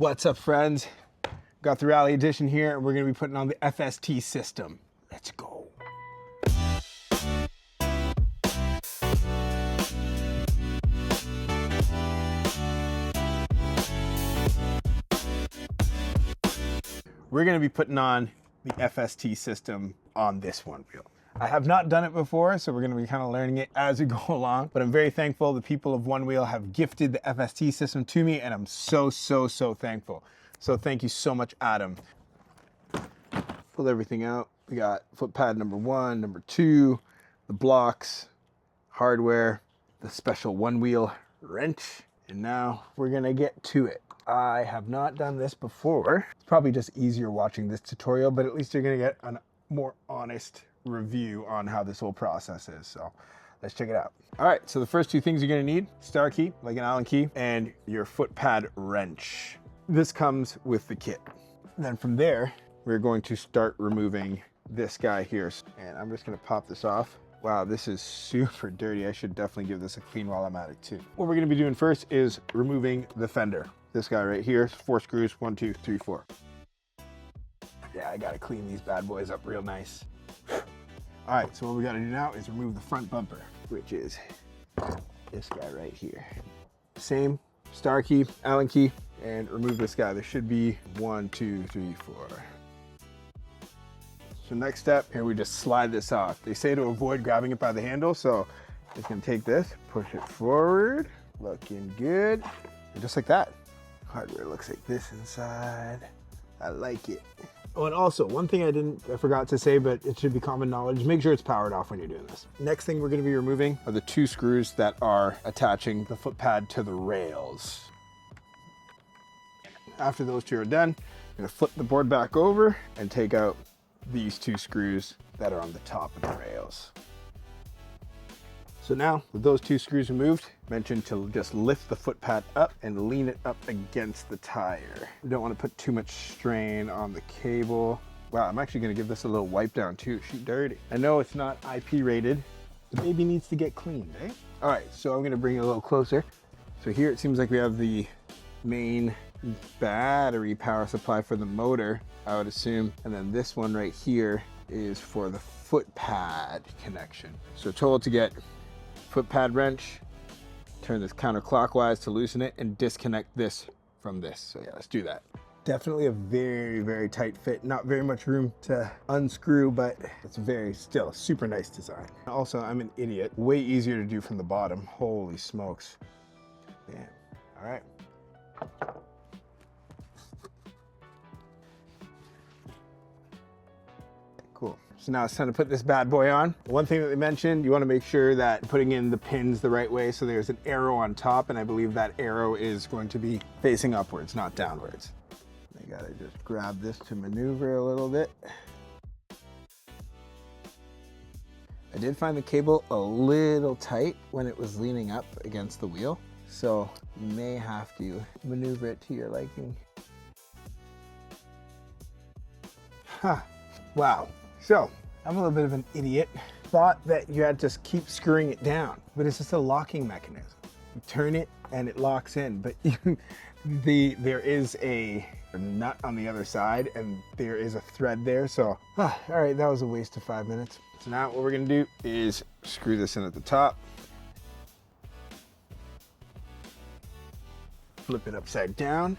What's up, friends? Got the Rally Edition here, and we're gonna be putting on the FST system. Let's go. We're gonna be putting on the FST system on this OneWheel. I have not done it before, so we're gonna be kind of learning it as we go along, but I'm very thankful the people of OneWheel have gifted the FST system to me, and I'm so thankful. So thank you so much, Adam. Pull everything out. We got foot pad number 1, number 2, the blocks, hardware, the special OneWheel wrench, and now we're gonna get to it. I have not done this before. It's probably just easier watching this tutorial, but at least you're gonna get a more honest review on how this whole process is. So let's check it out. All right, so the first 2 things you're gonna need: star key, like an Allen key, and your foot pad wrench. This comes with the kit. Then from there, we're going to start removing this guy here. And I'm just gonna pop this off. Wow, this is super dirty. I should definitely give this a clean while I'm at it too. What we're gonna be doing first is removing the fender. This guy right here, 4 screws, 1, 2, 3, 4. Yeah, I gotta clean these bad boys up real nice. All right, so what we gotta do now is remove the front bumper, which is this guy right here. Same star key, Allen key, and remove this guy. There should be 1, 2, 3, 4. So next step, here we just slide this off. They say to avoid grabbing it by the handle, so just gonna take this, push it forward, looking good, and just like that. Hardware looks like this inside. I like it. Oh, and also, one thing I forgot to say, but it should be common knowledge, make sure it's powered off when you're doing this. Next thing we're gonna be removing are the 2 screws that are attaching the foot pad to the rails. After those 2 are done, I'm gonna flip the board back over and take out these 2 screws that are on the top of the rails. So now, with those 2 screws removed, mentioned to just lift the foot pad up and lean it up against the tire. We don't want to put too much strain on the cable. Wow, I'm actually going to give this a little wipe down too. Shoot dirty. I know it's not IP rated. The baby needs to get cleaned, eh? All right, so I'm going to bring it a little closer. So here it seems like we have the main battery power supply for the motor, I would assume. And then this one right here is for the foot pad connection. So told to get foot pad wrench, turn this counterclockwise to loosen it, and disconnect this from this. So yeah, let's do that. Definitely a very tight fit. Not very much room to unscrew, but it's still super nice design. Also, I'm an idiot. Way easier to do from the bottom. Holy smokes. Damn. All right. Cool. So now it's time to put this bad boy on. One thing that they mentioned, you want to make sure that putting in the pins the right way. So there's an arrow on top, and I believe that arrow is going to be facing upwards, not downwards. I gotta just grab this to maneuver a little bit. I did find the cable a little tight when it was leaning up against the wheel, so you may have to maneuver it to your liking. Huh. Wow. So, I'm a little bit of an idiot. Thought that you had to just keep screwing it down, but it's just a locking mechanism. You turn it and it locks in, but there is a nut on the other side and there is a thread there, so, all right, that was a waste of 5 minutes. So now what we're gonna do is screw this in at the top, flip it upside down,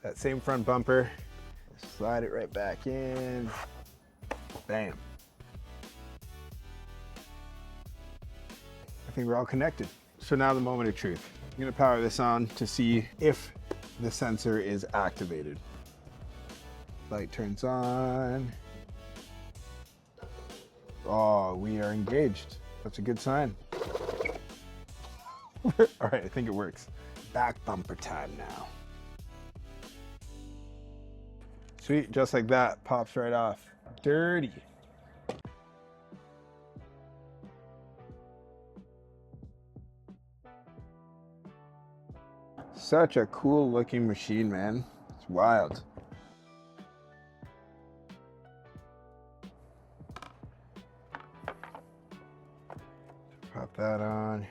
that same front bumper, slide it right back in. Bam. I think we're all connected. So now the moment of truth. I'm gonna power this on to see if the sensor is activated. Light turns on. Oh, we are engaged. That's a good sign. All right, I think it works. Back bumper time now. Sweet, just like that, pops right off. Dirty. Such a cool looking machine, man. It's wild. Pop that on.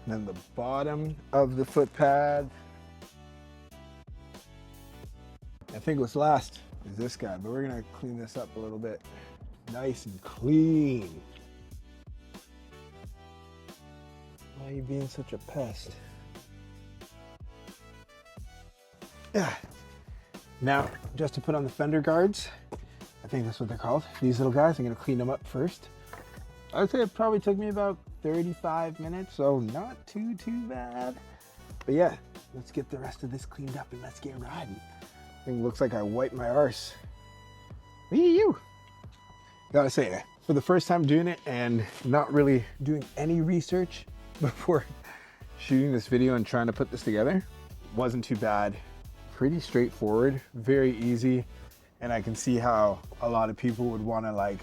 And then the bottom of the foot pad. I think what's last is this guy, but we're gonna clean this up a little bit. Nice and clean. Why are you being such a pest? Yeah. Now, just to put on the fender guards, I think that's what they're called. These little guys, I'm gonna clean them up first. I would say it probably took me about 35 minutes, so not too bad. But yeah, let's get the rest of this cleaned up and let's get riding. I think it looks like I wiped my arse. Wee-you! Gotta say, for the first time doing it and not really doing any research before shooting this video and trying to put this together, wasn't too bad. Pretty straightforward, very easy. And I can see how a lot of people would want to like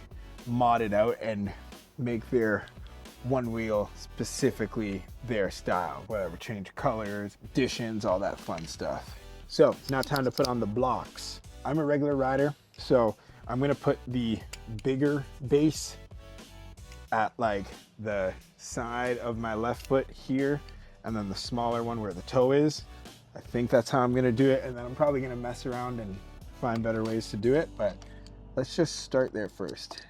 mod it out and make their OneWheel specifically their style, whatever, change colors, additions, all that fun stuff. So now time to put on the blocks. I'm a regular rider, so I'm gonna put the bigger base at like the side of my left foot here, and then the smaller one where the toe is. I think that's how I'm gonna do it, and then I'm probably gonna mess around and find better ways to do it, but let's just start there first.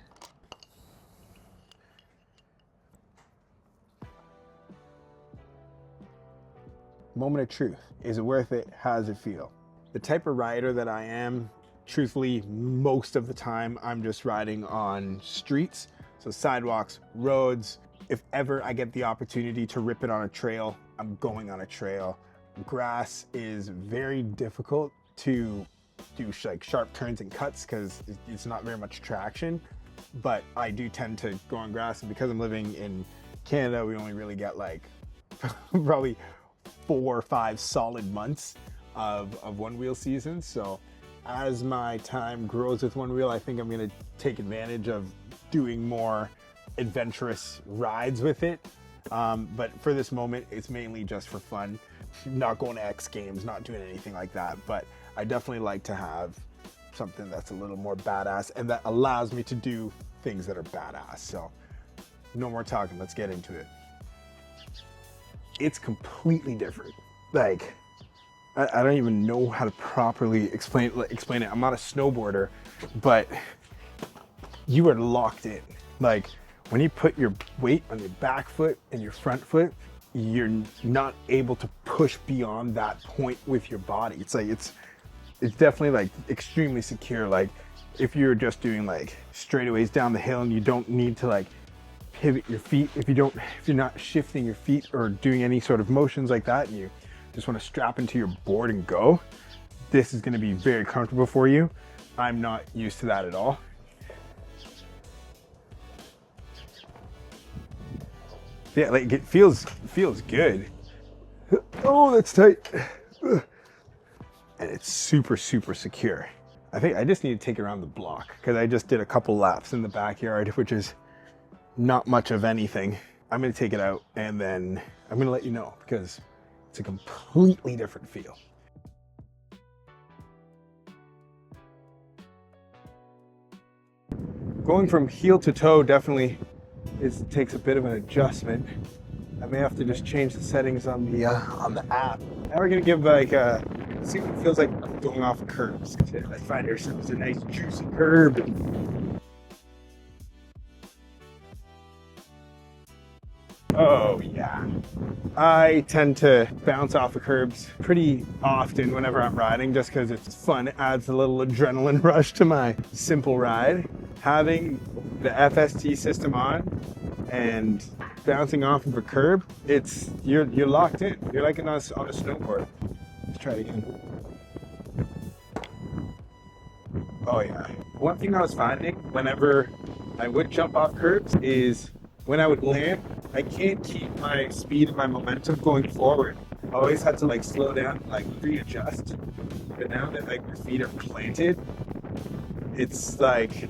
Moment of truth. Is it worth it? How does it feel? The type of rider that I am, truthfully, most of the time, I'm just riding on streets. So sidewalks, roads. If ever I get the opportunity to rip it on a trail, I'm going on a trail. Grass is very difficult to do like sharp turns and cuts because it's not very much traction, but I do tend to go on grass, and because I'm living in Canada, we only really get like probably 4 or 5 solid months of OneWheel season. So as my time grows with OneWheel, I think I'm going to take advantage of doing more adventurous rides with it. But for this moment, it's mainly just for fun. Not going to X Games, not doing anything like that. But I definitely like to have something that's a little more badass and that allows me to do things that are badass. So no more talking, let's get into it. It's completely different. Like, I don't even know how to properly explain it. I'm not a snowboarder, but you are locked in. Like, when you put your weight on your back foot and your front foot, you're not able to push beyond that point with your body. It's like, it's definitely like extremely secure. Like if you're just doing like straightaways down the hill and you don't need to like pivot your feet, if you're not shifting your feet or doing any sort of motions like that, and you just want to strap into your board and go, this is going to be very comfortable for you. I'm not used to that at all. Yeah, like it feels good. Oh, that's tight. And it's super secure. I think I just need to take it around the block because I just did a couple laps in the backyard, which is not much of anything. I'm gonna take it out and then I'm gonna let you know because it's a completely different feel. Going from heel to toe definitely takes a bit of an adjustment. I may have to just change the settings on the app. Now we're gonna give like see what it feels like going off of curbs. I find ourselves a nice juicy curb. Oh yeah. I tend to bounce off of curbs pretty often whenever I'm riding just because it's fun. It adds a little adrenaline rush to my simple ride. Having the FST system on and bouncing off of a curb, you're locked in. You're like on a snowboard. Let's try it again. Oh yeah. One thing I was finding whenever I would jump off curbs is when I would land, I can't keep my speed and my momentum going forward. I always had to like slow down, like readjust. But now that like your feet are planted, it's like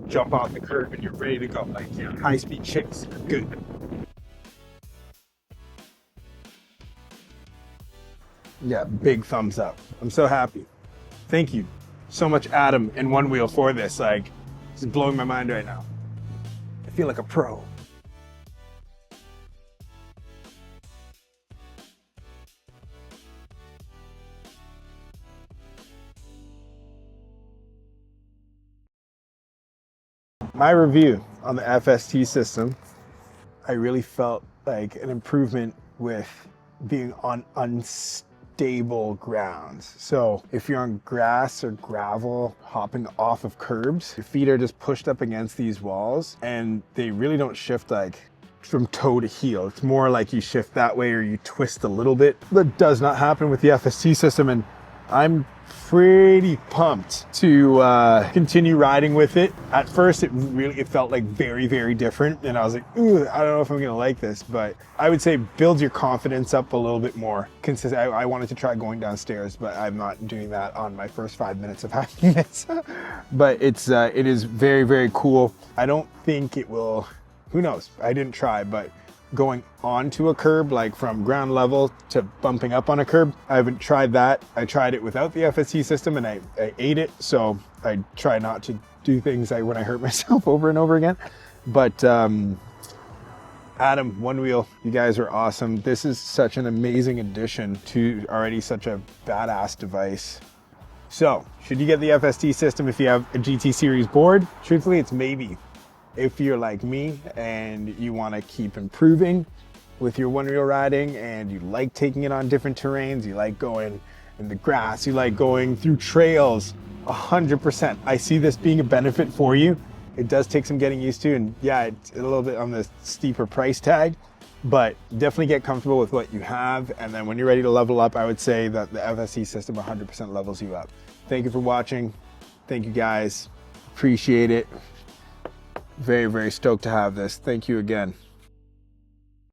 jump off the curb and you're ready to go. Like, yeah, high speed chicks are good. Yeah, big thumbs up. I'm so happy. Thank you so much, Adam and OneWheel, for this. Like, this is blowing my mind right now. I feel like a pro. My review on the FST system, I really felt like an improvement with being on unstable grounds. So if you're on grass or gravel, hopping off of curbs, your feet are just pushed up against these walls and they really don't shift like from toe to heel. It's more like you shift that way or you twist a little bit. That does not happen with the FST system, and I'm pretty pumped to continue riding with it. At first it felt like very different, and I was like, ooh, I don't know if I'm gonna like this, but I would say build your confidence up a little bit more. I wanted to try going downstairs, but I'm not doing that on my first 5 minutes of having this. But it is very cool. I don't think it will, who knows, I didn't try, but going onto a curb, like from ground level to bumping up on a curb, I haven't tried that. I tried it without the FST system and I ate it, so I try not to do things when I hurt myself over and over again. But Adam, OneWheel, you guys are awesome. This is such an amazing addition to already such a badass device. So should you get the FST system if you have a GT series board? Truthfully, it's maybe. If you're like me and you want to keep improving with your OneWheel riding and you like taking it on different terrains, you like going in the grass, you like going through trails, 100%. I see this being a benefit for you. It does take some getting used to, and yeah, it's a little bit on the steeper price tag, but definitely get comfortable with what you have. And then when you're ready to level up, I would say that the FST system 100% levels you up. Thank you for watching. Thank you guys. Appreciate it. Very stoked to have this. Thank you again.